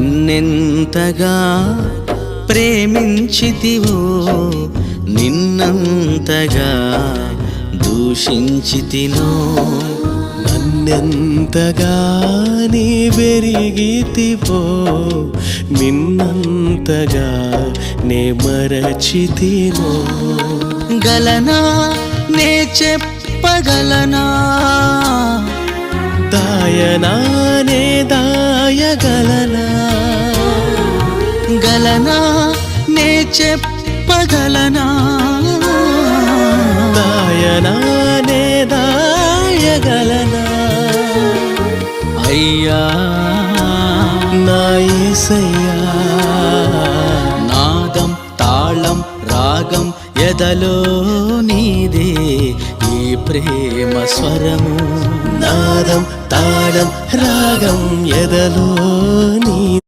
నన్నెంతగా ప్రేమించితివో నిన్నంతగా దూషించితినో నన్నెంతగా నీ వెరిగితివో నిన్నంతగా నే మరచితినో గలనా నే చెప్పగలనా దాయనా నే దాయగలనా గలనా నే చెప్పగలనా దాయనా నే దాయగలనా అయ్యా నా యేసయ్యా నాదం తాళం రాగం ఎదలో నీదే ఈ ప్రేమ స్వరము నాదం తాళం రాగం ఎదలో నీదే